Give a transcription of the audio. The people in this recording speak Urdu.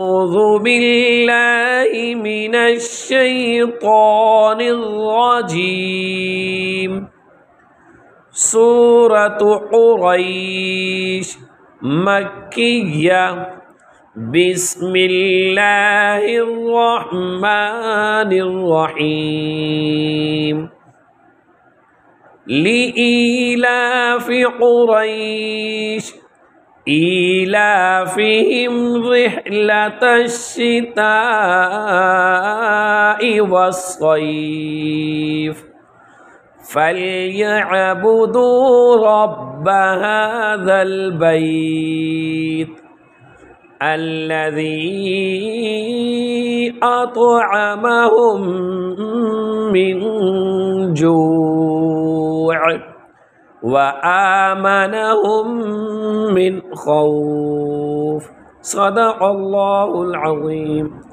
أعوذ بالله من الشيطان الرجيم سورة قريش مكية بسم الله الرحمن الرحيم لإيلاف قريش إيلافهم رحلة الشتاء والصيف فليعبدوا رب هذا البيت الذي أطعمهم من جوع وآمنهم من خوف صدق الله العظيم।